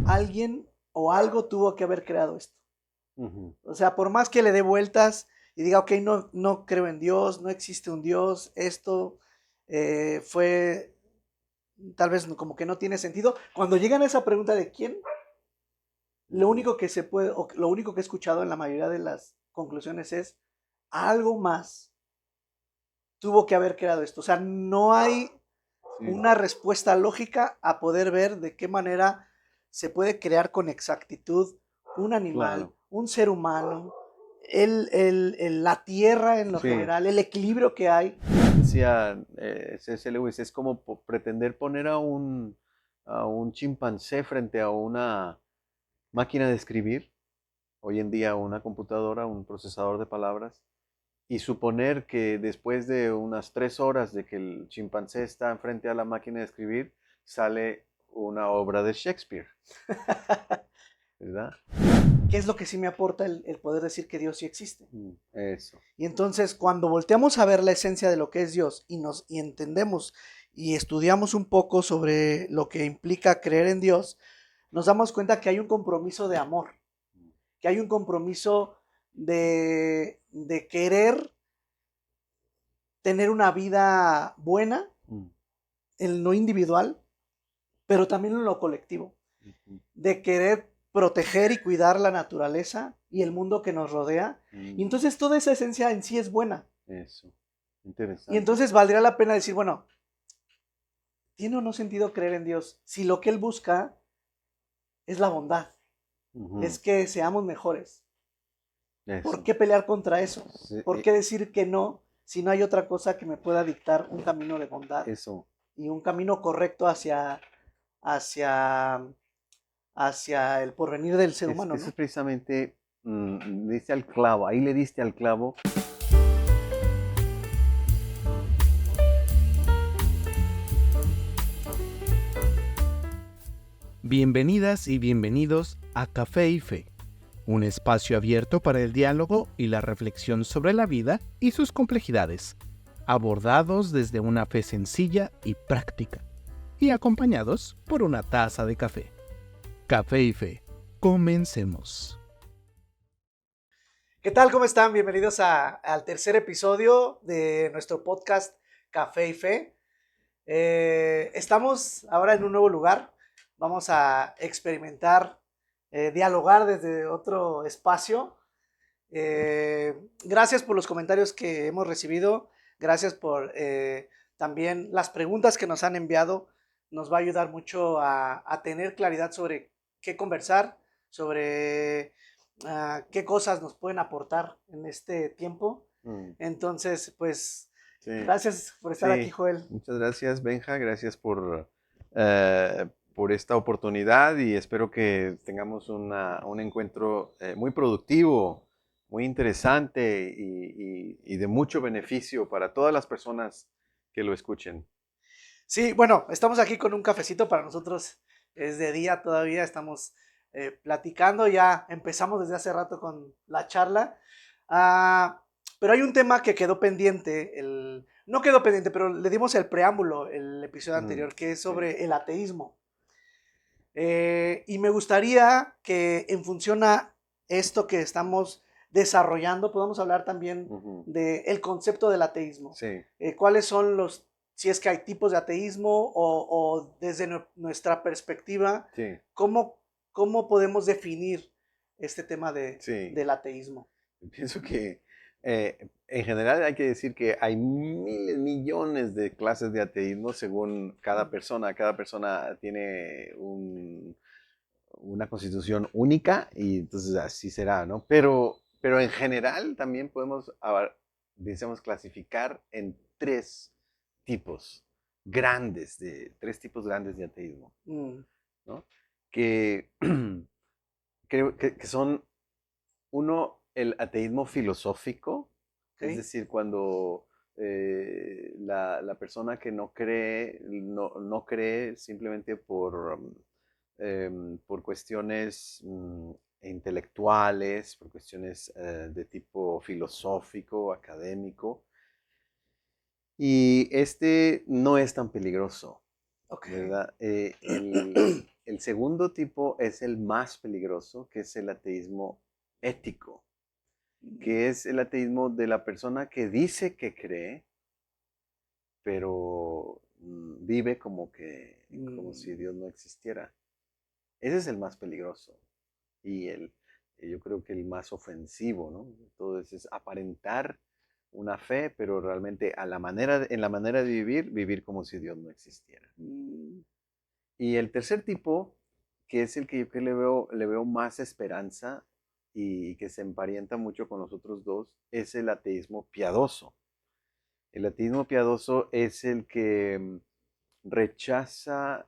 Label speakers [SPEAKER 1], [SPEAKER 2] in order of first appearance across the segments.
[SPEAKER 1] alguien o algo tuvo que haber creado esto.
[SPEAKER 2] Ujú.
[SPEAKER 1] O sea, por más que le dé vueltas y diga, ok, no creo en Dios, no existe un Dios, esto fue tal vez como que no tiene sentido. Cuando llegan a esa pregunta de quién, lo único que se puede, o lo único que he escuchado en la mayoría de las conclusiones es algo más tuvo que haber creado esto. O sea, no hay
[SPEAKER 2] Sí,
[SPEAKER 1] una respuesta lógica a poder ver de qué manera se puede crear con exactitud un animal,
[SPEAKER 2] claro.
[SPEAKER 1] un ser humano, la tierra en lo
[SPEAKER 2] Sí.
[SPEAKER 1] general, el equilibrio que hay.
[SPEAKER 2] Decía C.S. Lewis, es como pretender poner a un chimpancé frente a una máquina de escribir, hoy en día una computadora, un procesador de palabras, y suponer que después de unas 3 horas de que el chimpancé está frente a la máquina de escribir, sale una obra de Shakespeare, ¿verdad?
[SPEAKER 1] ¿Qué es lo que sí me aporta el poder decir que Dios sí existe?
[SPEAKER 2] Eso.
[SPEAKER 1] Y entonces cuando volteamos a ver la esencia de lo que es Dios y entendemos y estudiamos un poco sobre lo que implica creer en Dios, nos damos cuenta que hay un compromiso de amor, que hay un compromiso de querer tener una vida buena
[SPEAKER 2] Mm,
[SPEAKER 1] en lo individual, pero también en lo colectivo,
[SPEAKER 2] ujú,
[SPEAKER 1] de querer proteger y cuidar la naturaleza y el mundo que nos rodea. Y
[SPEAKER 2] mm,
[SPEAKER 1] entonces toda esa esencia en sí es buena.
[SPEAKER 2] eso.
[SPEAKER 1] Y
[SPEAKER 2] Interesante.
[SPEAKER 1] entonces valdría la pena decir, bueno, ¿tiene o no sentido creer en Dios si lo que Él busca es la bondad? Es
[SPEAKER 2] Ujú,
[SPEAKER 1] que seamos mejores. ¿Por
[SPEAKER 2] eso.
[SPEAKER 1] qué pelear contra eso?
[SPEAKER 2] Sí,
[SPEAKER 1] ¿Por qué decir que no si no hay otra cosa que me pueda dictar un camino de bondad
[SPEAKER 2] eso.
[SPEAKER 1] y un camino correcto hacia, hacia el porvenir del ser humano,
[SPEAKER 2] Eso es
[SPEAKER 1] ¿no?
[SPEAKER 2] precisamente, diste al clavo, ahí le diste al clavo.
[SPEAKER 3] Bienvenidas y bienvenidos a Café y Fe, un espacio abierto para el diálogo y la reflexión sobre la vida y sus complejidades, abordados desde una fe sencilla y práctica, y acompañados por una taza de café. Café y Fe, comencemos.
[SPEAKER 1] ¿Qué tal? ¿Cómo están? Bienvenidos al tercer episodio de nuestro podcast Café y Fe. Estamos ahora en un nuevo lugar. Vamos a experimentar, dialogar desde otro espacio. Gracias por los comentarios que hemos recibido. Gracias por también las preguntas que nos han enviado. Nos va a ayudar mucho a tener claridad sobre qué conversar, sobre qué cosas nos pueden aportar en este tiempo.
[SPEAKER 2] Mm,
[SPEAKER 1] Entonces, pues,
[SPEAKER 2] sí,
[SPEAKER 1] gracias por estar aquí,
[SPEAKER 2] sí,
[SPEAKER 1] Joel.
[SPEAKER 2] muchas gracias, Benja, gracias por esta oportunidad y espero que tengamos un encuentro muy productivo, muy interesante y de mucho beneficio para todas las personas que lo escuchen.
[SPEAKER 1] Sí, bueno, estamos aquí con un cafecito para nosotros. Es de día todavía, estamos platicando, ya empezamos desde hace rato con la charla. Ah, pero hay un tema que quedó pendiente, no quedó pendiente, pero le dimos el preámbulo el episodio
[SPEAKER 2] Mm,
[SPEAKER 1] anterior, que es
[SPEAKER 2] sí.
[SPEAKER 1] sobre el ateísmo. Y me gustaría que en función a esto que estamos desarrollando, podamos hablar también
[SPEAKER 2] Ujú,
[SPEAKER 1] del concepto del ateísmo.
[SPEAKER 2] sí.
[SPEAKER 1] ¿Cuáles son si es que hay tipos de ateísmo o desde nuestra perspectiva,
[SPEAKER 2] Sí,
[SPEAKER 1] cómo podemos definir este tema
[SPEAKER 2] sí.
[SPEAKER 1] del ateísmo?
[SPEAKER 2] Pienso que en general hay que decir que hay miles, millones de clases de ateísmo según cada
[SPEAKER 1] Mm,
[SPEAKER 2] persona. Cada persona tiene una constitución única y entonces así será, ¿no? Pero en general también podemos, decíamos, clasificar en tipos tres tipos grandes de ateísmo,
[SPEAKER 1] mm,
[SPEAKER 2] ¿no? Que creo que son uno, el ateísmo filosófico, es
[SPEAKER 1] ¿ok?
[SPEAKER 2] decir, cuando la persona que no cree simplemente por cuestiones intelectuales, por cuestiones de tipo filosófico, académico, y este no es tan peligroso,
[SPEAKER 1] Ok.
[SPEAKER 2] ¿verdad? el segundo tipo es el más peligroso, que es el ateísmo ético, que es el ateísmo de la persona que dice que cree, pero vive como si Dios no existiera. Ese es el más peligroso y yo creo que el más ofensivo, ¿no? Entonces es aparentar una fe, pero realmente en la manera de vivir como si Dios no existiera. Y el tercer tipo, que es el que yo le veo más esperanza y que se emparenta mucho con los otros dos, es el ateísmo piadoso. El ateísmo piadoso es el que rechaza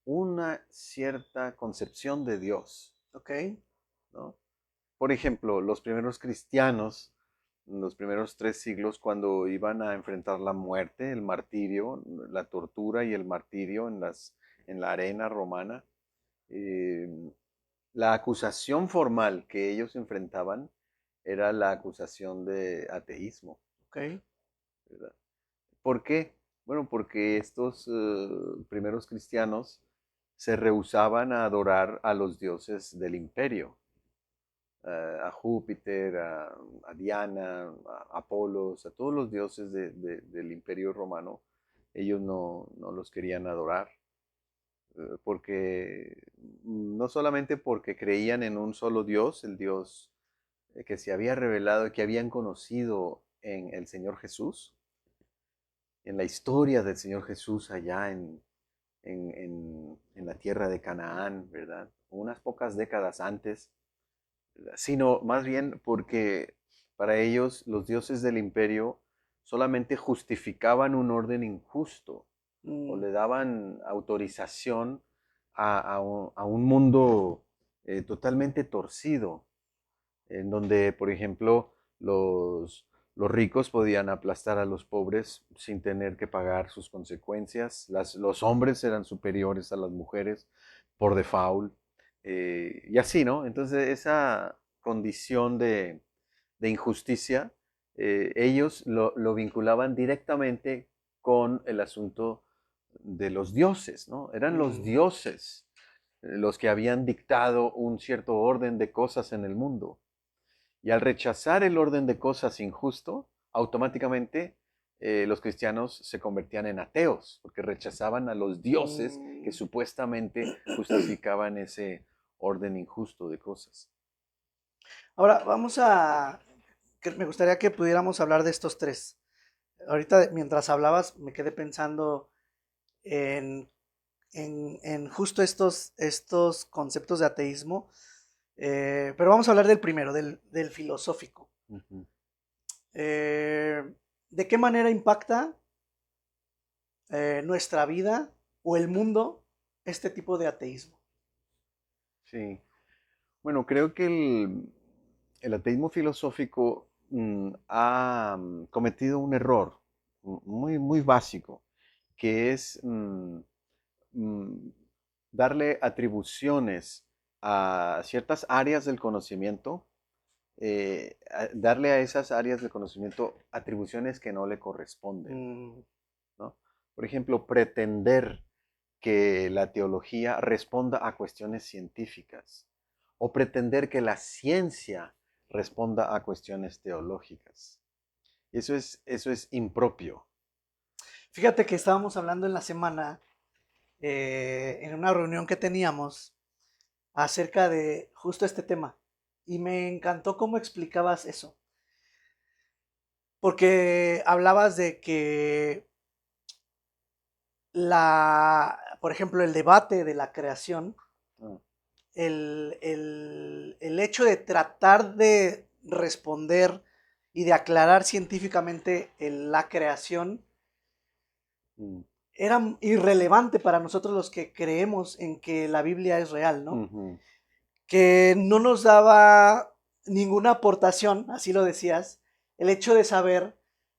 [SPEAKER 2] una cierta concepción de Dios,
[SPEAKER 1] Ok.
[SPEAKER 2] ¿no? Por ejemplo, los primeros cristianos, en los primeros 3 siglos, cuando iban a enfrentar la muerte, el martirio, la tortura y el martirio en la arena romana, eh, la acusación formal que ellos enfrentaban era la acusación de ateísmo,
[SPEAKER 1] Ok.
[SPEAKER 2] ¿verdad? ¿Por qué? Bueno, porque estos primeros cristianos se rehusaban a adorar a los dioses del imperio, a Júpiter, a Diana, a Apolos, a todos los dioses del imperio romano. Ellos no los querían adorar, porque no solamente porque creían en un solo Dios, el Dios que se había revelado y que habían conocido en el Señor Jesús, en la historia del Señor Jesús allá en la tierra de Canaán, ¿verdad? Unas pocas décadas antes, ¿verdad? Sino más bien porque para ellos los dioses del imperio solamente justificaban un orden injusto o le daban autorización a un mundo totalmente torcido, en donde, por ejemplo, los ricos podían aplastar a los pobres sin tener que pagar sus consecuencias. Los hombres eran superiores a las mujeres por default. Y así, ¿no? Entonces, esa condición de injusticia, ellos lo vinculaban directamente con el asunto de los dioses, ¿no? Eran los dioses los que habían dictado un cierto orden de cosas en el mundo. Y al rechazar el orden de cosas injusto, automáticamente los cristianos se convertían en ateos, porque rechazaban a los dioses que supuestamente justificaban ese orden injusto de cosas.
[SPEAKER 1] Ahora me gustaría que pudiéramos hablar de estos tres. Ahorita, mientras hablabas, me quedé pensando en, en justo estos conceptos de ateísmo, pero vamos a hablar del primero, del filosófico.
[SPEAKER 2] Uh-huh.
[SPEAKER 1] ¿De qué manera impacta nuestra vida o el mundo este tipo de ateísmo?
[SPEAKER 2] Sí. Bueno, creo que el ateísmo filosófico ha cometido un error muy, muy básico, que es darle atribuciones a ciertas áreas del conocimiento, darle a esas áreas del conocimiento atribuciones que no le corresponden, ¿no? Por ejemplo, pretender que la teología responda a cuestiones científicas o pretender que la ciencia responda a cuestiones teológicas. Eso es impropio.
[SPEAKER 1] Fíjate que estábamos hablando en la semana, en una reunión que teníamos, acerca de justo este tema. Y me encantó cómo explicabas eso. Porque hablabas de que por ejemplo, el debate de la creación, el hecho de tratar de responder y de aclarar científicamente la creación era irrelevante para nosotros los que creemos en que la Biblia es real, ¿no?
[SPEAKER 2] Uh-huh.
[SPEAKER 1] Que no nos daba ninguna aportación, así lo decías, el hecho de saber,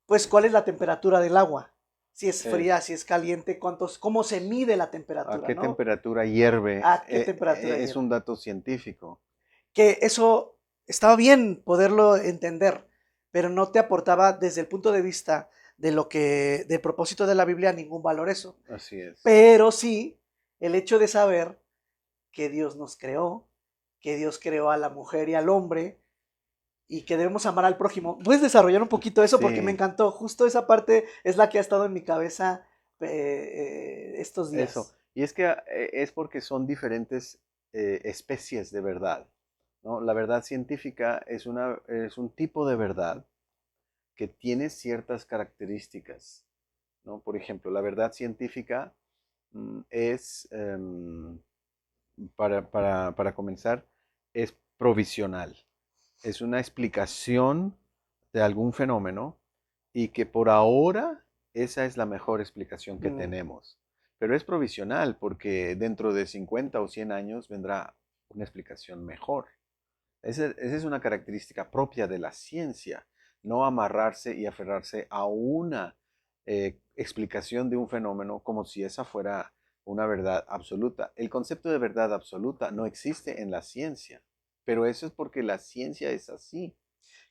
[SPEAKER 1] pues, cuál es la temperatura del agua. Si es fría, si es caliente, cómo se mide la temperatura,
[SPEAKER 2] ¿A qué
[SPEAKER 1] ¿no?
[SPEAKER 2] temperatura hierve?
[SPEAKER 1] ¿A qué temperatura
[SPEAKER 2] Es
[SPEAKER 1] hierve?
[SPEAKER 2] un dato científico.
[SPEAKER 1] Que eso estaba bien poderlo entender, pero no te aportaba desde el punto de vista de del propósito de la Biblia ningún valor eso.
[SPEAKER 2] Así es.
[SPEAKER 1] Pero sí el hecho de saber que Dios nos creó, que Dios creó a la mujer y al hombre, y que debemos amar al prójimo. ¿Puedes desarrollar un poquito eso? Porque me
[SPEAKER 2] Sí,
[SPEAKER 1] encantó. Justo esa parte es la que ha estado en mi cabeza estos
[SPEAKER 2] eso.
[SPEAKER 1] días.
[SPEAKER 2] Y es que es porque son diferentes especies de verdad, ¿no? La verdad científica es un tipo de verdad que tiene ciertas características, ¿no? Por ejemplo, la verdad científica es, para comenzar, es provisional. Es una explicación de algún fenómeno y que por ahora esa es la mejor explicación que
[SPEAKER 1] Mm,
[SPEAKER 2] tenemos. Pero es provisional porque dentro de 50 o 100 años vendrá una explicación mejor. Esa es una característica propia de la ciencia, no amarrarse y aferrarse a una explicación de un fenómeno como si esa fuera una verdad absoluta. El concepto de verdad absoluta no existe en la ciencia, pero eso es porque la ciencia es así.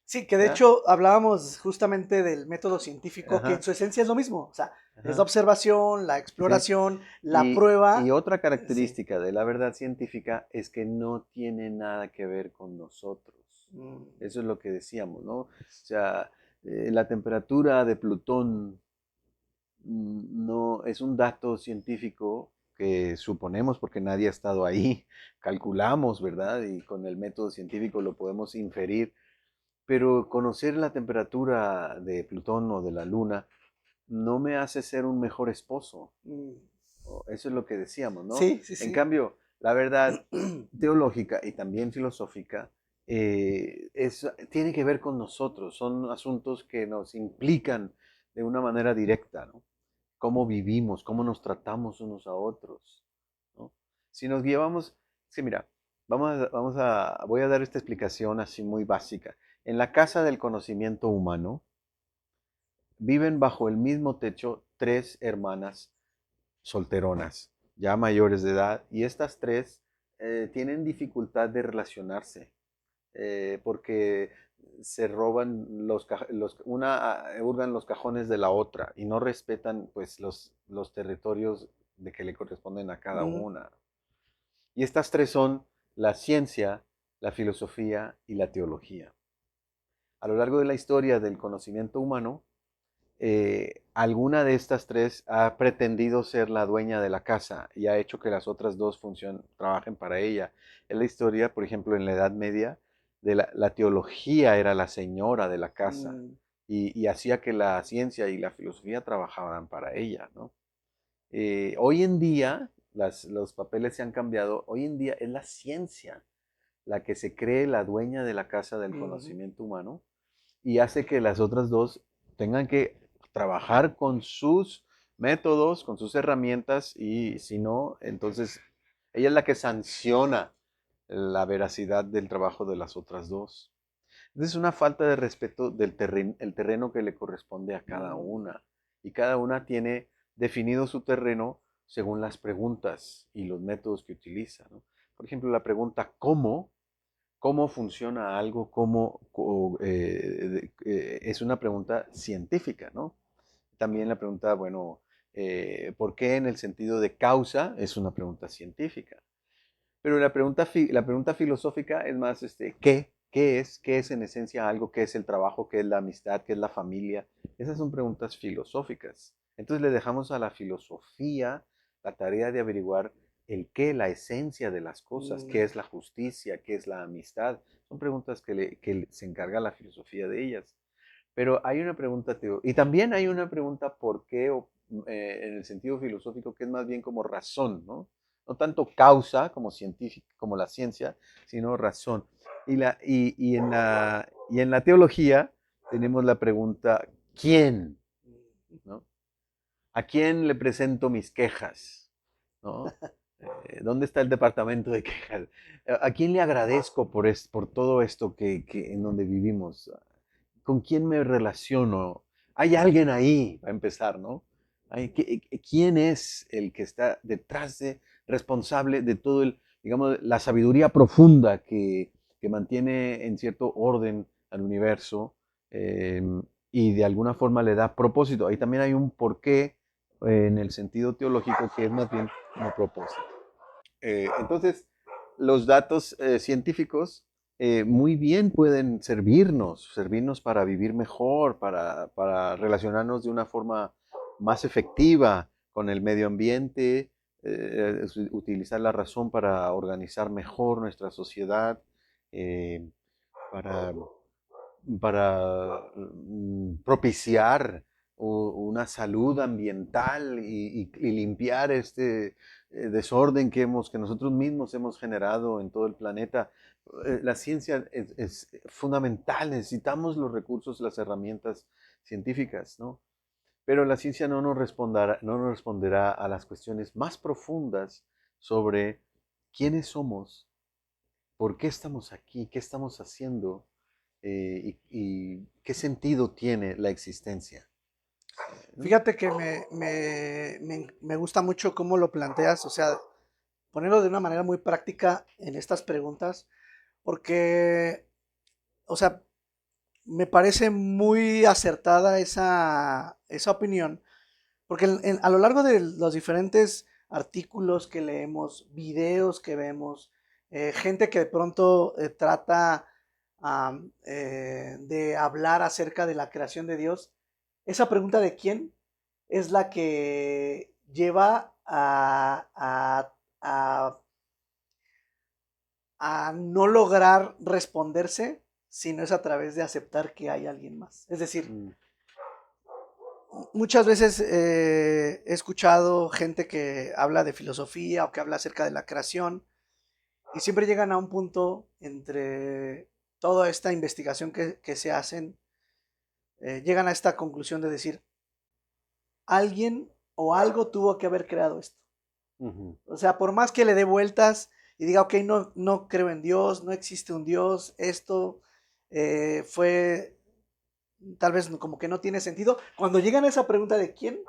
[SPEAKER 1] sí, que de
[SPEAKER 2] ¿Ya?
[SPEAKER 1] hecho hablábamos justamente del método científico, que en
[SPEAKER 2] Ajá,
[SPEAKER 1] su esencia es lo mismo. O sea, es la
[SPEAKER 2] ajá,
[SPEAKER 1] observación, la
[SPEAKER 2] sí.
[SPEAKER 1] exploración, la
[SPEAKER 2] Y
[SPEAKER 1] prueba.
[SPEAKER 2] otra
[SPEAKER 1] Sí.
[SPEAKER 2] característica de la verdad científica es que no tiene nada que ver con nosotros.
[SPEAKER 1] Mm,
[SPEAKER 2] Eso es lo que decíamos, ¿no? O sea, la temperatura de Plutón no es un dato científico que suponemos porque nadie ha estado ahí, calculamos, ¿verdad? Y con el método científico lo podemos inferir, pero conocer la temperatura de Plutón o de la Luna no me hace ser un mejor esposo.
[SPEAKER 1] mm.
[SPEAKER 2] Eso es lo que decíamos, ¿no?
[SPEAKER 1] Sí, sí,
[SPEAKER 2] En
[SPEAKER 1] sí.
[SPEAKER 2] cambio, la verdad teológica y también filosófica tiene que ver con nosotros, son asuntos que nos implican de una manera directa, ¿no? Cómo vivimos, cómo nos tratamos unos a otros, ¿no? Si nos llevamos, sí, mira, voy a dar esta explicación así muy básica. En la casa del conocimiento humano viven bajo el mismo techo tres hermanas solteronas, ya mayores de edad, y estas tres tienen dificultad de relacionarse porque se roban una hurgan los cajones de la otra y no respetan pues los territorios de que le corresponden a cada
[SPEAKER 1] Mm,
[SPEAKER 2] una. Y estas tres son la ciencia, la filosofía y la teología. A lo largo de la historia del conocimiento humano, alguna de estas tres ha pretendido ser la dueña de la casa y ha hecho que las otras dos trabajen para ella. En la historia, por ejemplo, en la Edad Media, la teología era la señora de la casa
[SPEAKER 1] mm,
[SPEAKER 2] y hacía que la ciencia y la filosofía trabajaran para ella, ¿no? Hoy en día, los papeles se han cambiado. Hoy en día es la ciencia la que se cree la dueña de la casa del
[SPEAKER 1] mm.
[SPEAKER 2] conocimiento humano y hace que las otras dos tengan que trabajar con sus métodos, con sus herramientas y si no, entonces ella es la que sanciona la veracidad del trabajo de las otras dos. Entonces es una falta de respeto del el terreno que le corresponde a cada
[SPEAKER 1] Mm,
[SPEAKER 2] una y cada una tiene definido su terreno según las preguntas y los métodos que utiliza, ¿no? Por ejemplo, la pregunta ¿cómo funciona algo? Es una pregunta científica, ¿no? También la pregunta, bueno, ¿por qué en el sentido de causa? Es una pregunta científica. Pero la pregunta filosófica es más, ¿qué? ¿Qué es? ¿Qué es en esencia algo? ¿Qué es el trabajo? ¿Qué es la amistad? ¿Qué es la familia? Esas son preguntas filosóficas. Entonces le dejamos a la filosofía la tarea de averiguar el qué, la esencia de las cosas, qué
[SPEAKER 1] mm,
[SPEAKER 2] es la justicia, qué es la amistad. Son preguntas que se encarga la filosofía de ellas. Pero hay una pregunta, y también hay una pregunta por qué, en el sentido filosófico, que es más bien como razón, ¿no? No tanto causa como científica, como la ciencia, sino razón. Y en la teología tenemos la pregunta, ¿quién? ¿No? ¿A quién le presento mis quejas? ¿No? ¿Dónde está el departamento de quejas? ¿A quién le agradezco por todo esto en donde vivimos? ¿Con quién me relaciono? Hay alguien ahí, va a empezar, ¿no? ¿Quién es el que está detrás responsable de todo digamos, la sabiduría profunda que mantiene en cierto orden al universo eh, y de alguna forma le da propósito? Ahí también hay un porqué en el sentido teológico que es más bien como propósito. Entonces, los datos científicos muy bien pueden servirnos para vivir mejor, para relacionarnos de una forma más efectiva con el medio ambiente, utilizar la razón para organizar mejor nuestra sociedad, eh, para propiciar una salud ambiental y limpiar este desorden que nosotros mismos hemos generado en todo el planeta. La ciencia es fundamental, necesitamos los recursos, las herramientas científicas, ¿no? Pero la ciencia no nos responderá a las cuestiones más profundas sobre quiénes somos, por qué estamos aquí, qué estamos haciendo, y qué sentido tiene la existencia, ¿no?
[SPEAKER 1] Fíjate que me gusta mucho cómo lo planteas, o sea, ponerlo de una manera muy práctica en estas preguntas, porque, o sea, me parece muy acertada esa opinión, porque a lo largo de los diferentes artículos que leemos, videos que vemos, gente que de pronto trata de hablar acerca de la creación de Dios, esa pregunta de quién es la que lleva a no lograr responderse si no es a través de aceptar que hay alguien más. Es decir,
[SPEAKER 2] Mm,
[SPEAKER 1] muchas veces he escuchado gente que habla de filosofía o que habla acerca de la creación y siempre llegan a un punto entre toda esta investigación que se hacen, llegan a esta conclusión de decir, alguien o algo tuvo que haber creado esto.
[SPEAKER 2] ujú.
[SPEAKER 1] O sea, por más que le dé vueltas y diga, ok, no creo en Dios, no existe un Dios, esto fue tal vez como que no tiene sentido. Cuando llegan a esa pregunta de quién,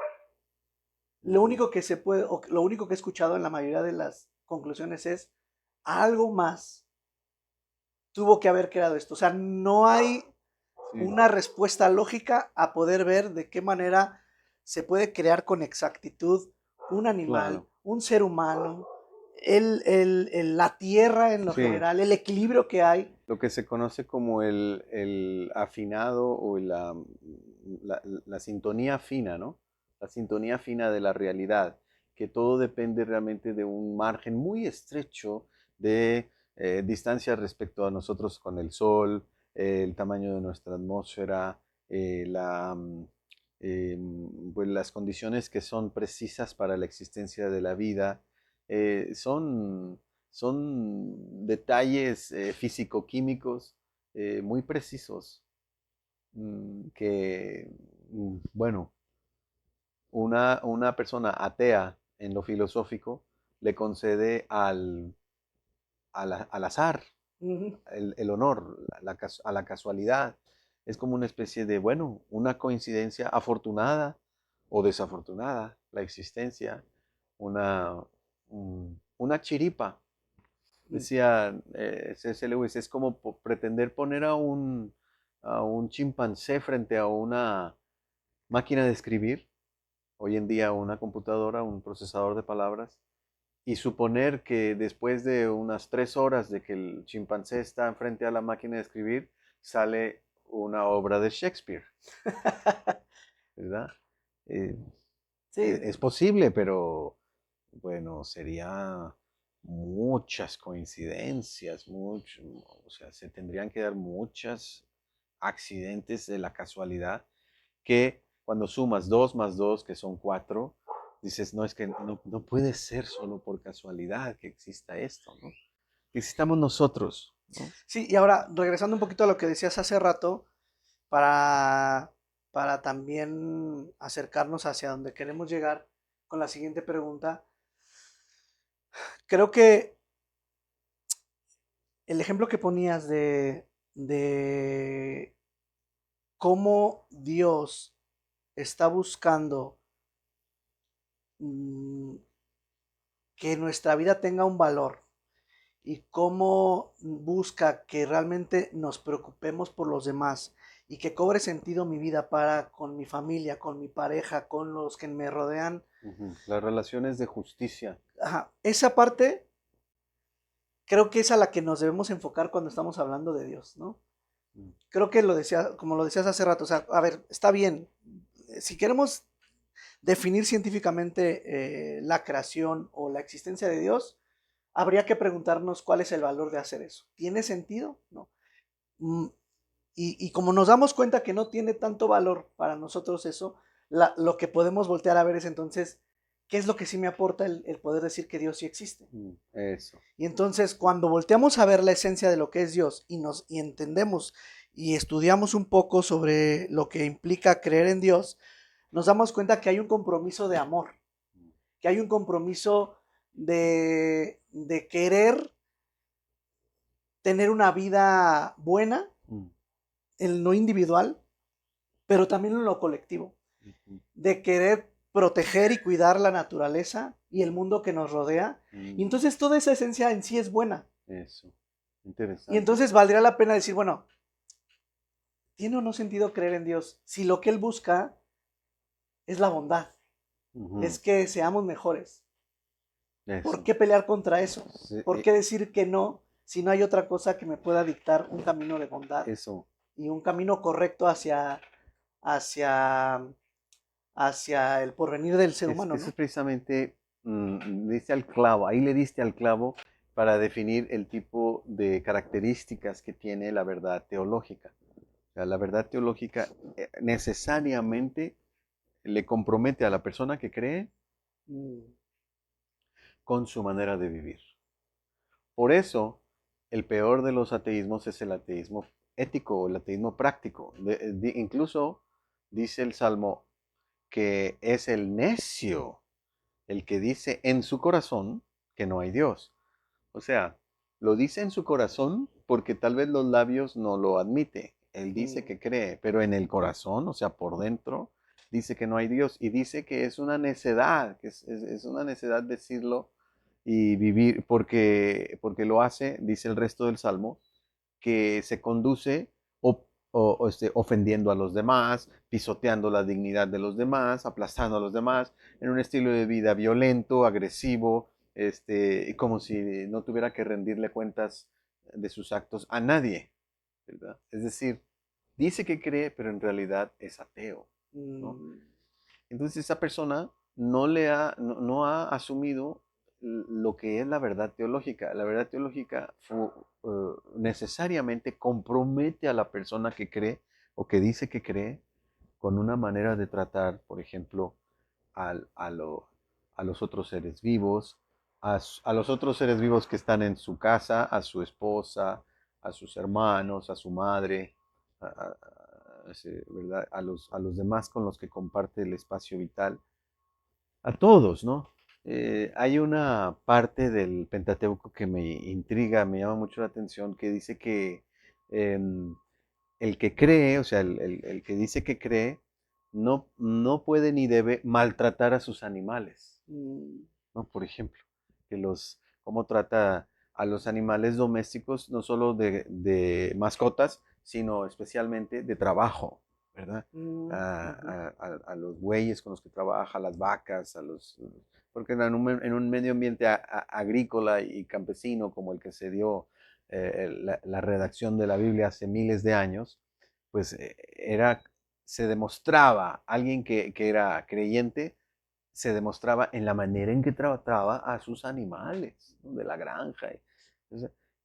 [SPEAKER 1] lo único que se puede, o lo único que he escuchado en la mayoría de las conclusiones es algo más tuvo que haber creado esto. O sea, no hay
[SPEAKER 2] Sí,
[SPEAKER 1] una respuesta lógica a poder ver de qué manera se puede crear con exactitud un animal,
[SPEAKER 2] claro.
[SPEAKER 1] un ser humano, la tierra en lo
[SPEAKER 2] Sí,
[SPEAKER 1] general, el equilibrio que hay.
[SPEAKER 2] lo que se conoce como el afinado o la sintonía fina, ¿no? La sintonía fina de la realidad, que todo depende realmente de un margen muy estrecho de distancia respecto a nosotros con el Sol, el tamaño de nuestra atmósfera, eh, la, mm, pues las condiciones que son precisas para la existencia de la vida, son detalles físico-químicos muy precisos, que, bueno, una persona atea en lo filosófico le concede al azar,
[SPEAKER 1] Ujú.
[SPEAKER 2] el honor, a la casualidad. Es como una especie de, bueno, una coincidencia afortunada o desafortunada, la existencia, una, una chiripa. Decía C.S. Lewis, es como pretender poner a un chimpancé frente a una máquina de escribir, hoy en día una computadora, un procesador de palabras, y suponer que después de unas 3 horas de que el chimpancé está frente a la máquina de escribir, sale una obra de Shakespeare, ¿verdad? Eh,
[SPEAKER 1] Sí,
[SPEAKER 2] es posible, pero bueno, sería muchas coincidencias, o sea, se tendrían que dar muchos accidentes de la casualidad que cuando sumas 2 más 2, que son 4, dices, no, es que no puede ser solo por casualidad que exista esto, ¿no? Que existamos nosotros, ¿no?
[SPEAKER 1] sí, y ahora, regresando un poquito a lo que decías hace rato, para, para también acercarnos hacia donde queremos llegar con la siguiente pregunta, creo que el ejemplo que ponías de cómo Dios está buscando mm, que nuestra vida tenga un valor y cómo busca que realmente nos preocupemos por los demás y que cobre sentido mi vida para con mi familia, con mi pareja, con los que me rodean.
[SPEAKER 2] Ujú. Las relaciones de justicia.
[SPEAKER 1] Ajá, esa parte creo que es a la que nos debemos enfocar cuando estamos hablando de Dios, ¿no? Creo que como lo decías hace rato, o sea, a ver, está bien, si queremos definir científicamente la creación o la existencia de Dios, habría que preguntarnos cuál es el valor de hacer eso. ¿Tiene sentido? No. Mm, y como nos damos cuenta que no tiene tanto valor para nosotros eso, lo que podemos voltear a ver es entonces, ¿qué es lo que sí me aporta el poder decir que Dios sí existe?
[SPEAKER 2] Eso.
[SPEAKER 1] Y entonces cuando volteamos a ver la esencia de lo que es Dios y entendemos y estudiamos un poco sobre lo que implica creer en Dios, nos damos cuenta que hay un compromiso de amor, que hay un compromiso de querer tener una vida buena en lo individual, pero también en lo colectivo, de querer proteger y cuidar la naturaleza y el mundo que nos rodea. Y entonces toda esa esencia en sí es buena.
[SPEAKER 2] Eso, interesante.
[SPEAKER 1] Y entonces valdría la pena decir, bueno, ¿tiene o no sentido creer en Dios si lo que Él busca es la bondad? Es que seamos mejores.
[SPEAKER 2] Eso.
[SPEAKER 1] ¿Por qué pelear contra eso?
[SPEAKER 2] Sí,
[SPEAKER 1] ¿Por qué decir que no si no hay otra cosa que me pueda dictar un camino de bondad?
[SPEAKER 2] Eso.
[SPEAKER 1] Y un camino correcto hacia el porvenir del ser humano,
[SPEAKER 2] Eso
[SPEAKER 1] ¿no?
[SPEAKER 2] es precisamente, diste al clavo, ahí le diste al clavo para definir el tipo de características que tiene la verdad teológica. O sea, la verdad teológica necesariamente le compromete a la persona que cree con su manera de vivir. Por eso, el peor de los ateísmos es el ateísmo ético o el ateísmo práctico. Incluso dice el Salmo que es el necio el que dice en su corazón que no hay Dios. O sea, lo dice en su corazón porque tal vez los labios no lo admite. Él dice que cree, pero en el corazón, o sea, por dentro, dice que no hay Dios. Y dice que es una necedad, que es una necedad decirlo y vivir, porque lo hace, dice el resto del Salmo, que se conduce ofendiendo a los demás, pisoteando la dignidad de los demás, aplastando a los demás, en un estilo de vida violento, agresivo, como si no tuviera que rendirle cuentas de sus actos a nadie, ¿verdad? Es decir, dice que cree, pero en realidad es ateo, ¿no? Entonces esa persona no ha asumido lo que es la verdad teológica. La verdad teológica necesariamente compromete a la persona que cree o que dice que cree con una manera de tratar, por ejemplo, a los otros seres vivos, a los otros seres vivos que están en su casa, a su esposa, a sus hermanos, a su madre, ¿verdad? A los demás con los que comparte el espacio vital, a todos, ¿no? Hay una parte del Pentateuco que me intriga, me llama mucho la atención, que dice que el que cree, o sea, el que dice que cree, no puede ni debe maltratar a sus animales, ¿no? Por ejemplo, cómo trata a los animales domésticos, no solo de mascotas, sino especialmente de trabajo, ¿verdad? A los bueyes con los que trabaja, a las vacas, porque en un medio ambiente agrícola y campesino como el que se dio la redacción de la Biblia hace miles de años, pues se demostraba, alguien que era creyente, se demostraba en la manera en que trataba a sus animales, ¿no? De la granja.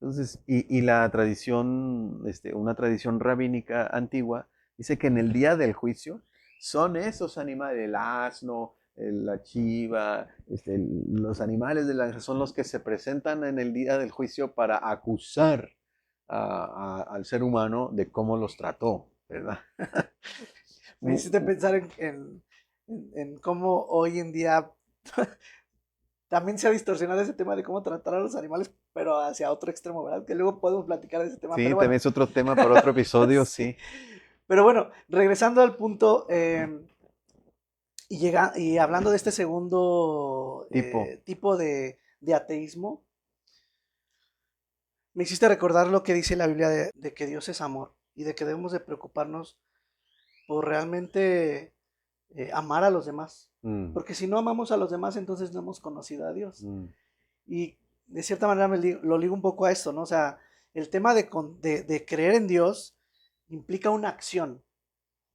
[SPEAKER 2] Entonces, y la tradición, una tradición rabínica antigua, dice que en el día del juicio son esos animales, el asno, la chiva, los animales de la granja son los que se presentan en el día del juicio para acusar al ser humano de cómo los trató, ¿verdad?
[SPEAKER 1] Me hiciste pensar en cómo hoy en día también se ha distorsionado ese tema de cómo tratar a los animales, pero hacia otro extremo, ¿verdad? Que luego podemos platicar de ese tema.
[SPEAKER 2] Sí,
[SPEAKER 1] Pero
[SPEAKER 2] también
[SPEAKER 1] bueno.
[SPEAKER 2] es otro tema para otro episodio, sí.
[SPEAKER 1] Pero bueno, regresando al punto y hablando de este segundo tipo de ateísmo, me hiciste recordar lo que dice la Biblia de que Dios es amor y de que debemos de preocuparnos por realmente amar a los demás. Porque si no amamos a los demás, entonces no hemos conocido a Dios. Y de cierta manera lo ligo un poco a esto, ¿no? O sea, el tema de creer en Dios implica una acción.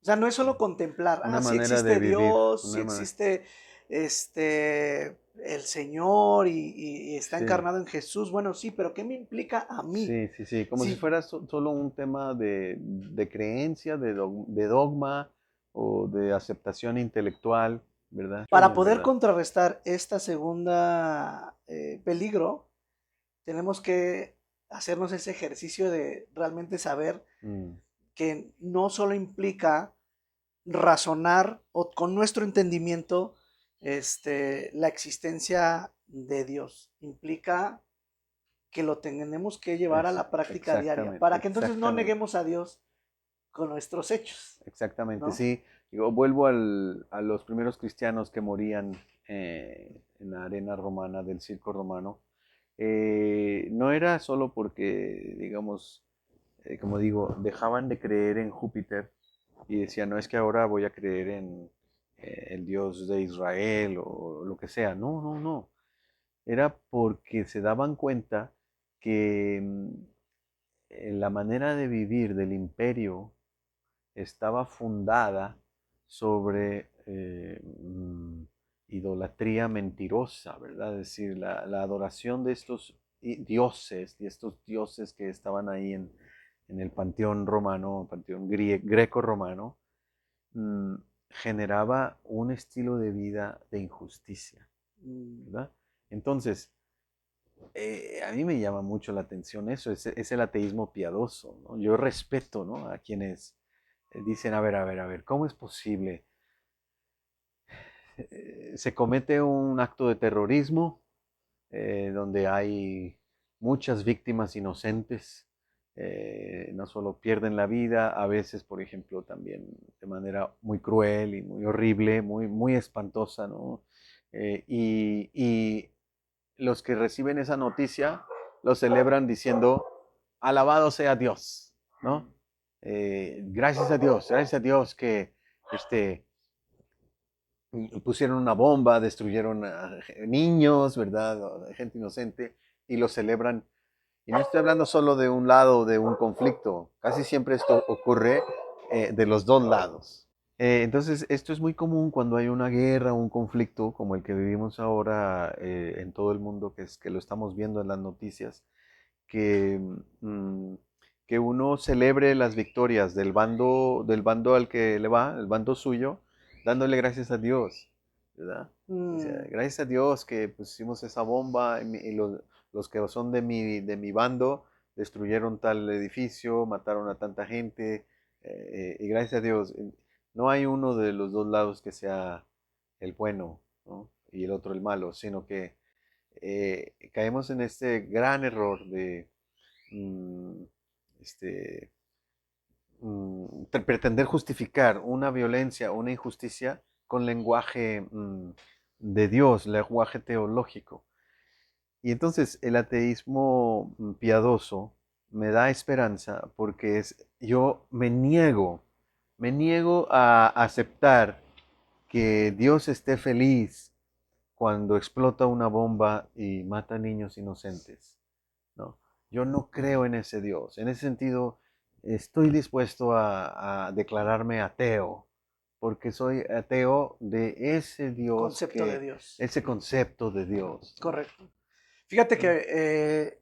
[SPEAKER 1] O sea, no es solo contemplar,
[SPEAKER 2] Una
[SPEAKER 1] sí
[SPEAKER 2] manera de
[SPEAKER 1] existe
[SPEAKER 2] vivir.
[SPEAKER 1] Dios, sí existe el Señor y está
[SPEAKER 2] Sí,
[SPEAKER 1] encarnado en Jesús. Bueno, sí, pero ¿qué me implica a mí?
[SPEAKER 2] sí. Como si
[SPEAKER 1] Sí,
[SPEAKER 2] fuera solo un tema de creencia, de dogma o de aceptación intelectual, ¿verdad?
[SPEAKER 1] para poder
[SPEAKER 2] ¿Verdad?
[SPEAKER 1] contrarrestar esta segunda peligro, tenemos que hacernos ese ejercicio de realmente saber
[SPEAKER 2] Mm,
[SPEAKER 1] que no solo implica razonar o con nuestro entendimiento la existencia de Dios. Implica que lo tenemos que llevar a la práctica diaria, para que entonces no
[SPEAKER 2] Exactamente.
[SPEAKER 1] neguemos a Dios con nuestros hechos,
[SPEAKER 2] Exactamente,
[SPEAKER 1] ¿no?
[SPEAKER 2] sí. Digo, vuelvo a los primeros cristianos que morían en la arena romana del circo romano. No era solo porque, digamos, como digo, dejaban de creer en Júpiter y decían, no es que ahora voy a creer en el Dios de Israel o lo que sea. No, no, no. Era porque se daban cuenta que la manera de vivir del imperio estaba fundada sobre idolatría mentirosa, ¿verdad? Es decir, la adoración de estos dioses que estaban ahí en el panteón romano, panteón greco-romano, mm, generaba un estilo de vida de injusticia, ¿verdad? Entonces, a mí me llama mucho la atención eso, es el ateísmo piadoso, ¿no? Yo respeto, ¿no? A quienes dicen, a ver, ¿cómo es posible? Se comete un acto de terrorismo donde hay muchas víctimas inocentes, no solo pierden la vida, a veces, por ejemplo, también de manera muy cruel y muy horrible, muy espantosa, ¿no? Y los que reciben esa noticia lo celebran diciendo, alabado sea Dios, ¿no? Gracias a Dios que este, pusieron una bomba, destruyeron a niños, ¿verdad? Gente inocente, y lo celebran. Y no estoy hablando solo de un lado de un conflicto, casi siempre esto ocurre de los dos lados. Entonces, esto es muy común cuando hay una guerra, un conflicto como el que vivimos ahora en todo el mundo, que lo estamos viendo en las noticias, que, mm, que uno celebre las victorias del bando al que le va, el bando suyo, dándole gracias a Dios, ¿verdad? O sea,
[SPEAKER 1] Mm,
[SPEAKER 2] gracias a Dios que pusimos esa bomba y los que son de mi bando destruyeron tal edificio, mataron a tanta gente, y gracias a Dios, no hay uno de los dos lados que sea el bueno, ¿no? Y el otro el malo, sino que caemos en este gran error de mm, este, pretender justificar una violencia, una injusticia con lenguaje de Dios, lenguaje teológico. Y entonces el ateísmo piadoso me da esperanza porque yo me niego a aceptar que Dios esté feliz cuando explota una bomba y mata niños inocentes, ¿no? Yo no creo en ese Dios. En ese sentido, estoy dispuesto a declararme ateo, porque soy ateo de ese Dios
[SPEAKER 1] concepto de Dios.
[SPEAKER 2] ese concepto de Dios, ¿no?
[SPEAKER 1] Correcto. Fíjate
[SPEAKER 2] ¿No?
[SPEAKER 1] que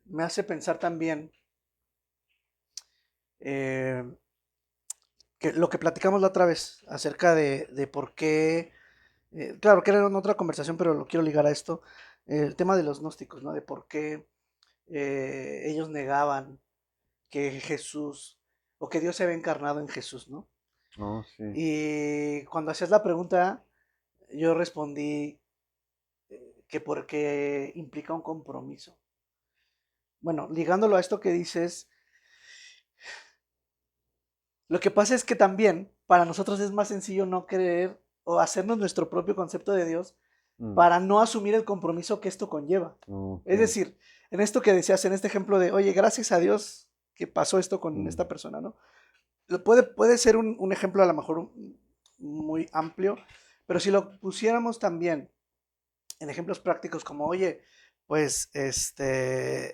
[SPEAKER 1] me hace pensar también eh, que lo que platicamos la otra vez acerca de por qué, claro que era en otra conversación, pero lo quiero ligar a esto, el tema de los gnósticos, ¿no? De por qué ellos negaban que Jesús o que Dios se había encarnado en Jesús, ¿no?
[SPEAKER 2] Oh, sí.
[SPEAKER 1] Y cuando hacías la pregunta, yo respondí que porque implica un compromiso. Bueno, ligándolo a esto que dices, lo que pasa es que también para nosotros es más sencillo no creer o hacernos nuestro propio concepto de Dios
[SPEAKER 2] Mm,
[SPEAKER 1] para no asumir el compromiso que esto conlleva.
[SPEAKER 2] ok.
[SPEAKER 1] Es decir, en esto que decías, en este ejemplo de, oye, gracias a Dios que pasó esto con
[SPEAKER 2] Mm,
[SPEAKER 1] esta persona, ¿no? Puede ser un ejemplo a lo mejor muy amplio, pero si lo pusiéramos también en ejemplos prácticos como, oye, pues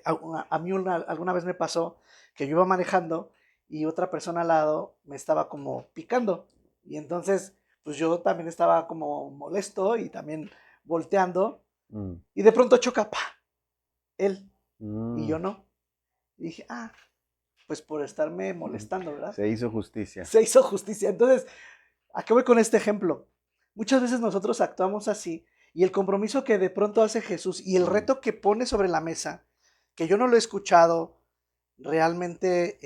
[SPEAKER 1] a mí alguna vez me pasó que yo iba manejando y otra persona al lado me estaba como picando. Y entonces, pues yo también estaba como molesto y también volteando.
[SPEAKER 2] Mm,
[SPEAKER 1] Y de pronto choca, ¡pa! Él y
[SPEAKER 2] mm.
[SPEAKER 1] yo no. Y dije, pues por estarme
[SPEAKER 2] Mm.
[SPEAKER 1] molestando, ¿verdad?
[SPEAKER 2] Se hizo justicia.
[SPEAKER 1] Se hizo justicia. Entonces, ¿a qué voy con este ejemplo? Muchas veces nosotros actuamos así y el compromiso que de pronto hace Jesús y el
[SPEAKER 2] Mm,
[SPEAKER 1] reto que pone sobre la mesa, que yo no lo he escuchado realmente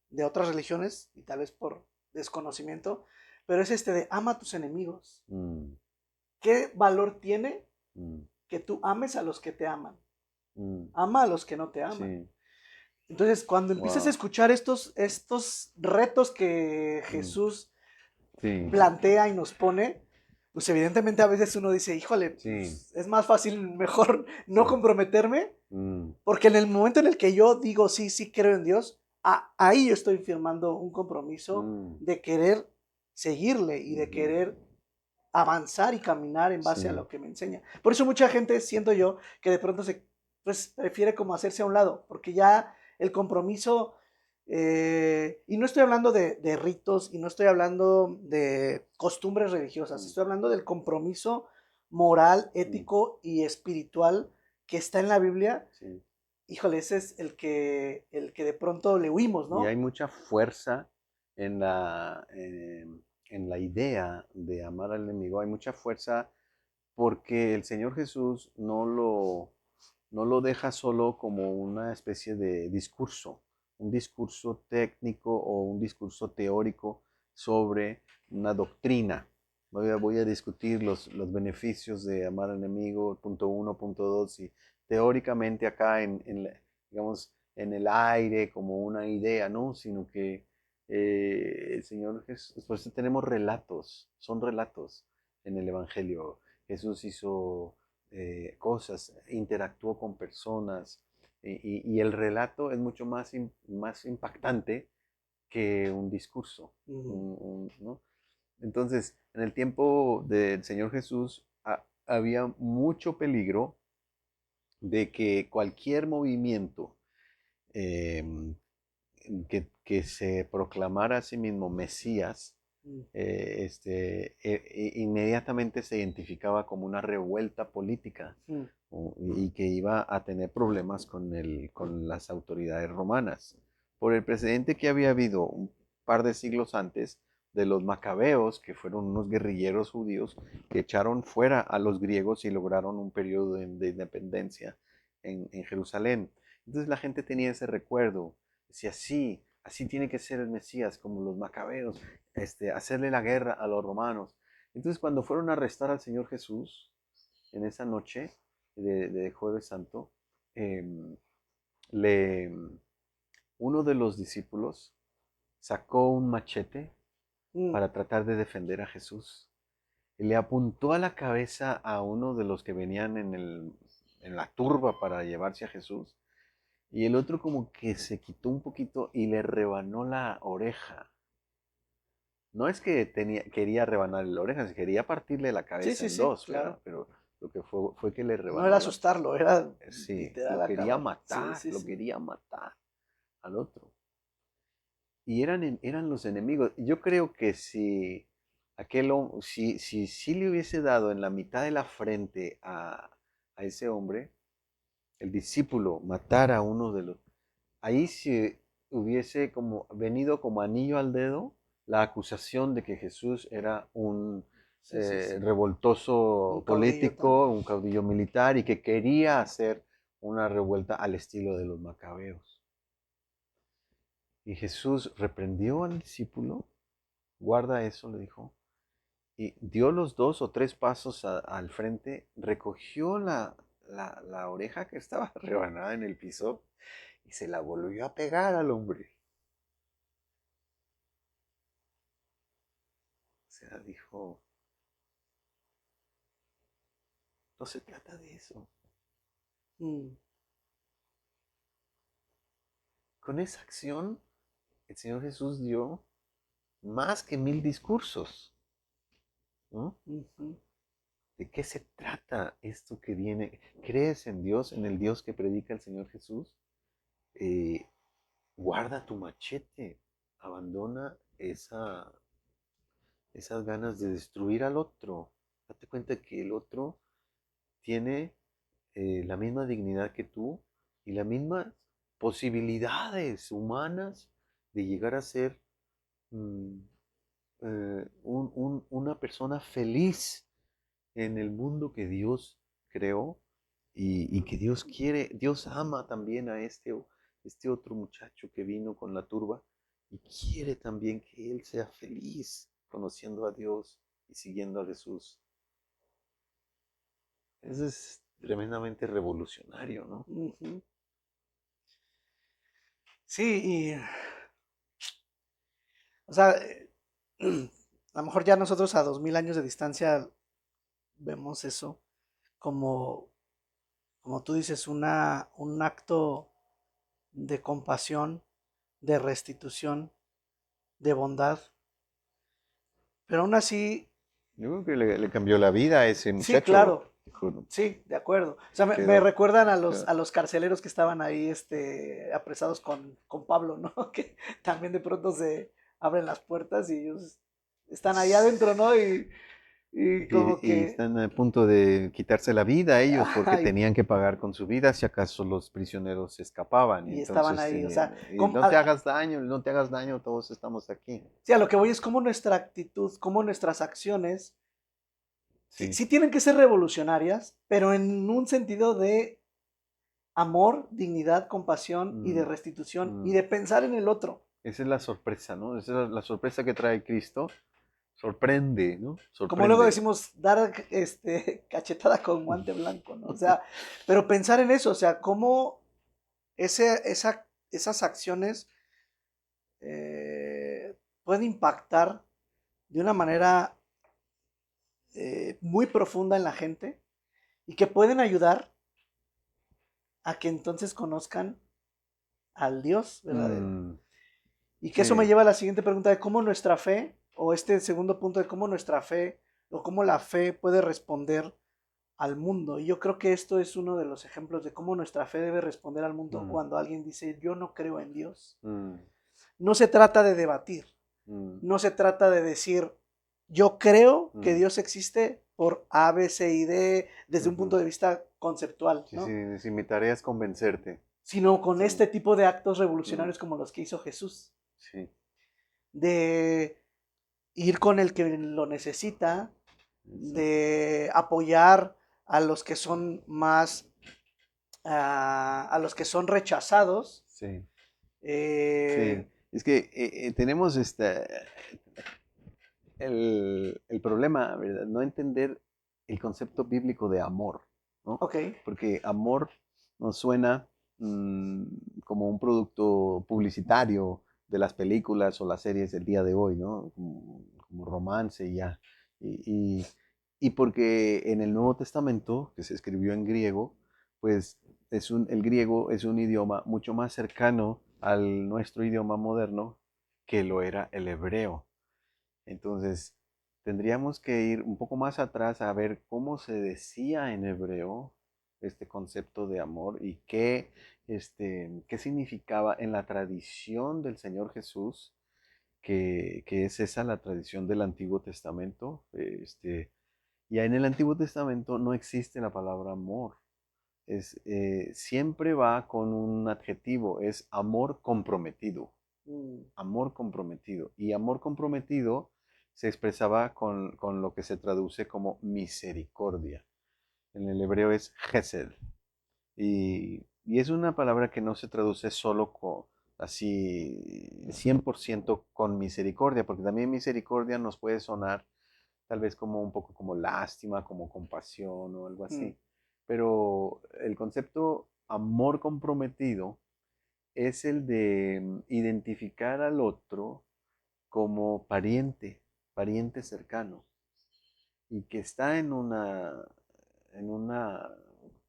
[SPEAKER 1] de otras religiones y tal vez por desconocimiento, pero es de ama a tus enemigos.
[SPEAKER 2] mm,
[SPEAKER 1] ¿Qué valor tiene
[SPEAKER 2] mm,
[SPEAKER 1] que tú ames a los que te aman?
[SPEAKER 2] mm.
[SPEAKER 1] Ama a los que no te aman.
[SPEAKER 2] Sí,
[SPEAKER 1] Entonces, cuando empiezas a
[SPEAKER 2] wow.
[SPEAKER 1] escuchar estos retos que
[SPEAKER 2] Mm,
[SPEAKER 1] Jesús
[SPEAKER 2] sí,
[SPEAKER 1] plantea y nos pone, pues evidentemente a veces uno dice, híjole,
[SPEAKER 2] sí,
[SPEAKER 1] pues es más fácil, mejor no
[SPEAKER 2] sí.
[SPEAKER 1] comprometerme,
[SPEAKER 2] Mm,
[SPEAKER 1] porque en el momento en el que yo digo, sí, sí creo en Dios, ahí yo estoy firmando un compromiso
[SPEAKER 2] mm,
[SPEAKER 1] de querer seguirle y de
[SPEAKER 2] ujú.
[SPEAKER 1] querer avanzar y caminar en base a
[SPEAKER 2] Sí,
[SPEAKER 1] lo que me enseña. Por eso mucha gente, siento yo, que de pronto pues, prefiere como hacerse a un lado, porque ya el compromiso, y no estoy hablando de ritos y no estoy hablando de costumbres religiosas,
[SPEAKER 2] mm,
[SPEAKER 1] estoy hablando del compromiso moral,
[SPEAKER 2] mm,
[SPEAKER 1] ético y espiritual que está en la Biblia.
[SPEAKER 2] sí.
[SPEAKER 1] Híjole, ese es el que de pronto le huimos,
[SPEAKER 2] Y hay
[SPEAKER 1] ¿no?
[SPEAKER 2] mucha fuerza en la idea de amar al enemigo. Hay mucha fuerza porque el Señor Jesús no lo deja solo como una especie de discurso, un discurso técnico o un discurso teórico sobre una doctrina. Voy a discutir los beneficios de amar al enemigo, punto uno, punto dos, y teóricamente acá digamos, en el aire como una idea, ¿no? Sino que el Señor Jesús, por eso tenemos relatos, son relatos en el Evangelio. Jesús hizo cosas, interactuó con personas y el relato es mucho más impactante que un discurso,
[SPEAKER 1] Ujú.
[SPEAKER 2] ¿no? Entonces, en el tiempo del Señor Jesús había mucho peligro de que cualquier movimiento eh, que se proclamara a sí mismo Mesías,
[SPEAKER 1] Mm,
[SPEAKER 2] inmediatamente se identificaba como una revuelta política
[SPEAKER 1] mm,
[SPEAKER 2] y que iba a tener problemas con las autoridades romanas. Por el precedente que había habido un par de siglos antes de los macabeos, que fueron unos guerrilleros judíos que echaron fuera a los griegos y lograron un periodo de independencia en Jerusalén. Entonces la gente tenía ese recuerdo, decía, así tiene que ser el Mesías, como los macabeos, hacerle la guerra a los romanos. Entonces cuando fueron a arrestar al Señor Jesús en esa noche de Jueves Santo, em, le, uno de los discípulos sacó un machete
[SPEAKER 1] mm,
[SPEAKER 2] para tratar de defender a Jesús y le apuntó a la cabeza a uno de los que venían en la turba para llevarse a Jesús. Y el otro como que se quitó un poquito y le rebanó la oreja. No es que quería rebanarle la oreja, se quería partirle la
[SPEAKER 1] sí,
[SPEAKER 2] cabeza
[SPEAKER 1] sí,
[SPEAKER 2] en
[SPEAKER 1] sí,
[SPEAKER 2] dos, ¿verdad?
[SPEAKER 1] claro.
[SPEAKER 2] Pero lo que fue que le
[SPEAKER 1] No era
[SPEAKER 2] rebanó la...
[SPEAKER 1] asustarlo, era
[SPEAKER 2] Sí,
[SPEAKER 1] literal
[SPEAKER 2] lo quería
[SPEAKER 1] acabar. Sí,
[SPEAKER 2] matar,
[SPEAKER 1] sí,
[SPEAKER 2] lo
[SPEAKER 1] sí.
[SPEAKER 2] quería matar al otro. Y eran los enemigos. Yo creo que si le hubiese dado en la mitad de la frente a ese hombre, el discípulo matara a uno de los... Ahí sí hubiese como venido como anillo al dedo la acusación de que Jesús era un
[SPEAKER 1] Sí, sí, sí. Un
[SPEAKER 2] revoltoso
[SPEAKER 1] caudillo también.
[SPEAKER 2] político, un caudillo militar y que quería hacer una revuelta al estilo de los macabeos. Y Jesús reprendió al discípulo, guarda eso, le dijo, y dio los 2 o 3 pasos al frente, recogió la oreja que estaba rebanada en el piso y se la volvió a pegar al hombre. O sea, dijo, no se trata de eso.
[SPEAKER 1] Mm,
[SPEAKER 2] Con esa acción, el Señor Jesús dio más que 1000 discursos, ¿no?
[SPEAKER 1] ujú.
[SPEAKER 2] ¿De qué se trata esto que viene? ¿Crees en Dios, en el Dios que predica el Señor Jesús? Eh, Guarda tu machete, abandona esas ganas de destruir al otro. Date cuenta que el otro tiene la misma dignidad que tú y las mismas posibilidades humanas de llegar a ser mm, una persona feliz en el mundo que Dios creó y que Dios quiere. Dios ama también a este otro muchacho que vino con la turba y quiere también que él sea feliz conociendo a Dios y siguiendo a Jesús. Eso es tremendamente revolucionario, ¿no?
[SPEAKER 1] Ujú. Sí, y, o sea, a lo mejor ya nosotros a 2000 años de distancia vemos eso como, como tú dices, un acto de compasión, de restitución, de bondad. Pero aún así,
[SPEAKER 2] Yo creo que le cambió la vida a ese
[SPEAKER 1] sí,
[SPEAKER 2] muchacho.
[SPEAKER 1] claro,
[SPEAKER 2] Dijo,
[SPEAKER 1] sí, de acuerdo. O sea, me
[SPEAKER 2] quedó,
[SPEAKER 1] recuerdan a
[SPEAKER 2] quedó.
[SPEAKER 1] los carceleros que estaban ahí apresados con Pablo, ¿no? Que también de pronto se abren las puertas y ellos están ahí adentro, ¿no? Y como
[SPEAKER 2] Y
[SPEAKER 1] que,
[SPEAKER 2] están a punto de quitarse la vida ellos porque
[SPEAKER 1] ay,
[SPEAKER 2] tenían que pagar con su vida si acaso los prisioneros se escapaban. Y
[SPEAKER 1] y estaban
[SPEAKER 2] entonces,
[SPEAKER 1] ahí, o sea,
[SPEAKER 2] y no te hagas daño, no te hagas daño, todos estamos aquí.
[SPEAKER 1] sí, a lo que voy es como nuestra actitud, como nuestras acciones, sí,
[SPEAKER 2] Sí.
[SPEAKER 1] sí tienen que ser revolucionarias, pero en un sentido de amor, dignidad, compasión y de
[SPEAKER 2] Mm,
[SPEAKER 1] restitución y
[SPEAKER 2] mm.
[SPEAKER 1] de pensar en el otro.
[SPEAKER 2] Esa es la sorpresa, ¿no? Esa es la sorpresa que trae Cristo. Sorprende, ¿no?
[SPEAKER 1] Como luego
[SPEAKER 2] Sorprende.
[SPEAKER 1] decimos, dar cachetada con guante blanco, ¿no? O sea, pero pensar en eso, o sea, cómo esas acciones pueden impactar de una manera muy profunda en la gente y que pueden ayudar a que entonces conozcan al Dios verdadero.
[SPEAKER 2] Mm,
[SPEAKER 1] Y que eso me
[SPEAKER 2] sí.
[SPEAKER 1] lleva a la siguiente pregunta de cómo nuestra fe, o este segundo punto de cómo nuestra fe, o cómo la fe puede responder al mundo. Y yo creo que esto es uno de los ejemplos de cómo nuestra fe debe responder al mundo
[SPEAKER 2] Mm,
[SPEAKER 1] cuando alguien dice, yo no creo en Dios.
[SPEAKER 2] mm,
[SPEAKER 1] No se trata de debatir,
[SPEAKER 2] mm,
[SPEAKER 1] no se trata de decir, yo creo que
[SPEAKER 2] mm,
[SPEAKER 1] Dios existe por A, B, C y D desde un punto
[SPEAKER 2] ujú.
[SPEAKER 1] de vista conceptual,
[SPEAKER 2] Sí,
[SPEAKER 1] ¿no?
[SPEAKER 2] sí, sí, mi tarea es convencerte.
[SPEAKER 1] Sino con
[SPEAKER 2] Sí.
[SPEAKER 1] este tipo de actos
[SPEAKER 2] Mm,
[SPEAKER 1] revolucionarios como los que hizo Jesús,
[SPEAKER 2] sí.
[SPEAKER 1] de ir con el que lo necesita,
[SPEAKER 2] Eso.
[SPEAKER 1] de apoyar a los que son más, a los que son rechazados.
[SPEAKER 2] Sí.
[SPEAKER 1] Eh,
[SPEAKER 2] Sí. Es que tenemos el problema, ¿verdad? No entender el concepto bíblico de amor, ¿no?
[SPEAKER 1] ok,
[SPEAKER 2] Porque amor nos suena mm, como un producto publicitario de las películas o las series del día de hoy, ¿no? Como romance y ya. Y, y, y porque en el Nuevo Testamento, que se escribió en griego, pues el griego es un idioma mucho más cercano al nuestro idioma moderno que lo era el hebreo. Entonces, tendríamos que ir un poco más atrás a ver cómo se decía en hebreo este concepto de amor y qué significaba en la tradición del Señor Jesús, que es esa la tradición del Antiguo Testamento. Y en el Antiguo Testamento no existe la palabra amor. Siempre va con un adjetivo, es amor comprometido.
[SPEAKER 1] mm,
[SPEAKER 2] Amor comprometido. Y amor comprometido se expresaba con lo que se traduce como misericordia. En el hebreo es gesed. Y es una palabra que no se traduce solo así 100% con misericordia, porque también misericordia nos puede sonar tal vez como un poco como lástima, como compasión o algo
[SPEAKER 1] mm,
[SPEAKER 2] así. Pero el concepto amor comprometido es el de identificar al otro como pariente cercano, y que está en una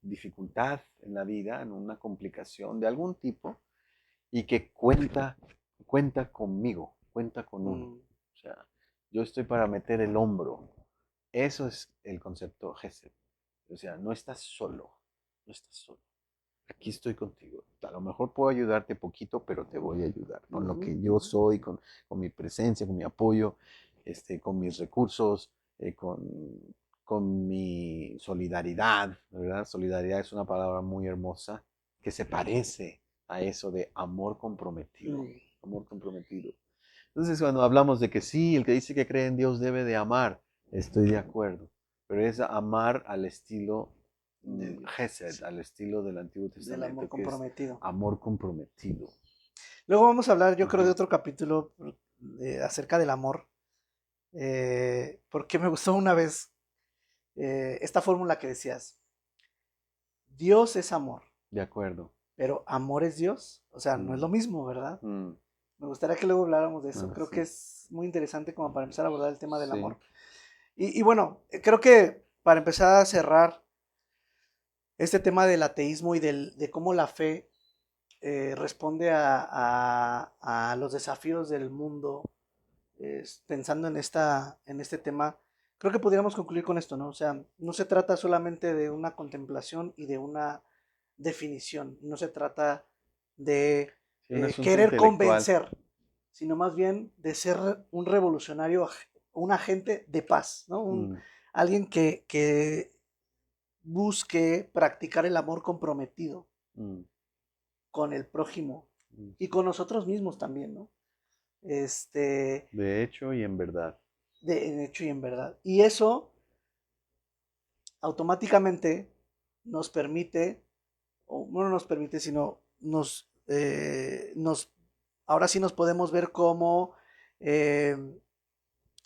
[SPEAKER 2] dificultad en la vida, en una complicación de algún tipo, y que cuenta conmigo, cuenta con uno.
[SPEAKER 1] mm,
[SPEAKER 2] O sea, yo estoy para meter el hombro Eso es el concepto Gesed. O sea, no estás solo, no estás solo. Aquí estoy contigo. A lo mejor puedo ayudarte poquito, pero te voy a ayudar con lo que yo soy, con mi presencia, con mi apoyo, con mis recursos, con mi solidaridad, ¿verdad? Solidaridad es una palabra muy hermosa que se parece a eso de amor comprometido, amor comprometido. Entonces, cuando hablamos de que sí, el que dice que cree en Dios debe de amar, estoy de acuerdo, pero es amar al estilo de Gesed, al estilo del Antiguo
[SPEAKER 1] Del
[SPEAKER 2] Testamento,
[SPEAKER 1] amor
[SPEAKER 2] que es
[SPEAKER 1] comprometido.
[SPEAKER 2] amor comprometido.
[SPEAKER 1] Luego vamos a hablar, yo creo, de
[SPEAKER 2] Ajá.
[SPEAKER 1] otro capítulo acerca del amor. Porque me gustó una vez esta fórmula que decías, Dios es amor,
[SPEAKER 2] De acuerdo.
[SPEAKER 1] pero amor es Dios. O sea, no es lo mismo, ¿verdad?
[SPEAKER 2] Mm,
[SPEAKER 1] Me gustaría que luego habláramos de eso.
[SPEAKER 2] ah,
[SPEAKER 1] Creo
[SPEAKER 2] sí.
[SPEAKER 1] que es muy interesante como para empezar a abordar el tema del
[SPEAKER 2] Sí.
[SPEAKER 1] amor. Y bueno, creo que para empezar a cerrar este tema del ateísmo y de cómo la fe responde a los desafíos del mundo, pensando en este tema, creo que podríamos concluir con esto, ¿no? O sea, no se trata solamente de una contemplación y de una definición, no se trata de
[SPEAKER 2] Sí, un asunto
[SPEAKER 1] querer
[SPEAKER 2] intelectual.
[SPEAKER 1] convencer, sino más bien de ser un revolucionario, un agente de paz, ¿no?
[SPEAKER 2] Mm,
[SPEAKER 1] Alguien que busque practicar el amor comprometido
[SPEAKER 2] mm,
[SPEAKER 1] con el prójimo
[SPEAKER 2] mm.
[SPEAKER 1] y con nosotros mismos también, ¿no? Este,
[SPEAKER 2] De hecho y en verdad.
[SPEAKER 1] en hecho y en verdad. Y eso automáticamente nos permite, o no nos permite, sino ahora sí nos podemos ver como eh,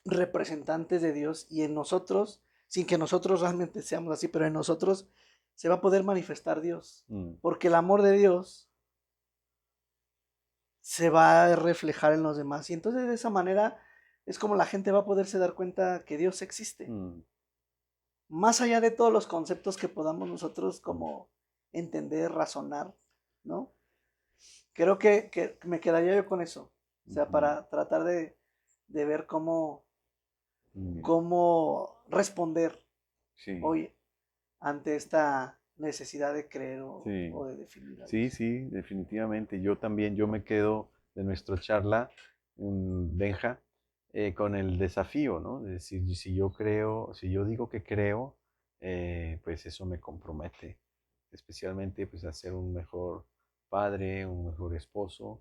[SPEAKER 1] representantes de Dios y en nosotros, sin que nosotros realmente seamos así, pero en nosotros se va a poder manifestar Dios,
[SPEAKER 2] Mm,
[SPEAKER 1] porque el amor de Dios se va a reflejar en los demás y entonces de esa manera es como la gente va a poderse dar cuenta que Dios existe.
[SPEAKER 2] mm.
[SPEAKER 1] Más allá de todos los conceptos que podamos nosotros como entender, razonar, ¿no? Creo que me quedaría yo con eso, o sea,
[SPEAKER 2] Ujú.
[SPEAKER 1] para tratar de ver
[SPEAKER 2] Mm,
[SPEAKER 1] cómo responder
[SPEAKER 2] sí,
[SPEAKER 1] hoy ante esta necesidad de creer
[SPEAKER 2] sí.
[SPEAKER 1] o de definir a
[SPEAKER 2] Sí,
[SPEAKER 1] Dios.
[SPEAKER 2] sí, definitivamente. Yo también, yo me quedo de nuestra charla, Benja, con el desafío, ¿no? De decir, si yo creo, si yo digo que creo, pues eso me compromete, especialmente pues a ser un mejor padre, un mejor esposo,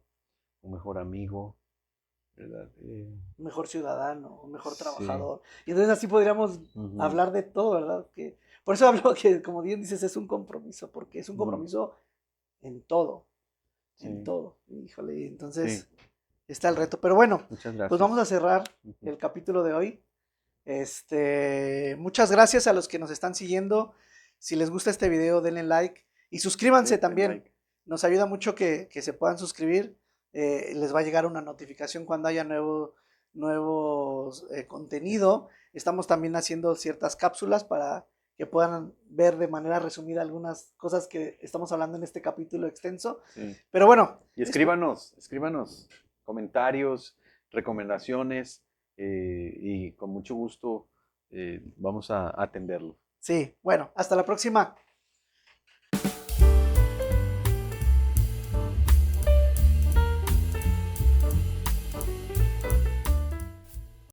[SPEAKER 2] un mejor amigo, ¿verdad?
[SPEAKER 1] Un mejor ciudadano, un mejor
[SPEAKER 2] Sí.
[SPEAKER 1] trabajador. Y entonces así podríamos
[SPEAKER 2] Ujú,
[SPEAKER 1] hablar de todo, ¿verdad? Por eso hablo que, como bien dices, es un compromiso, porque es un
[SPEAKER 2] mm,
[SPEAKER 1] compromiso en todo, en
[SPEAKER 2] sí,
[SPEAKER 1] todo. Híjole, y
[SPEAKER 2] sí.
[SPEAKER 1] entonces está el reto. Pero bueno,
[SPEAKER 2] Muchas
[SPEAKER 1] pues vamos a
[SPEAKER 2] gracias.
[SPEAKER 1] cerrar
[SPEAKER 2] Ujú.
[SPEAKER 1] el capítulo de hoy. Muchas gracias a los que nos están siguiendo. Si les gusta este video, denle like y suscríbanse
[SPEAKER 2] Den
[SPEAKER 1] también.
[SPEAKER 2] like.
[SPEAKER 1] Nos ayuda mucho que se puedan suscribir. Les va a llegar una notificación cuando haya nuevo contenido. Estamos también haciendo ciertas cápsulas para que puedan ver de manera resumida algunas cosas que estamos hablando en este capítulo extenso.
[SPEAKER 2] Sí.
[SPEAKER 1] Pero bueno,
[SPEAKER 2] Y escríbanos comentarios, recomendaciones y con mucho gusto vamos a atenderlo.
[SPEAKER 1] sí, bueno, hasta la próxima.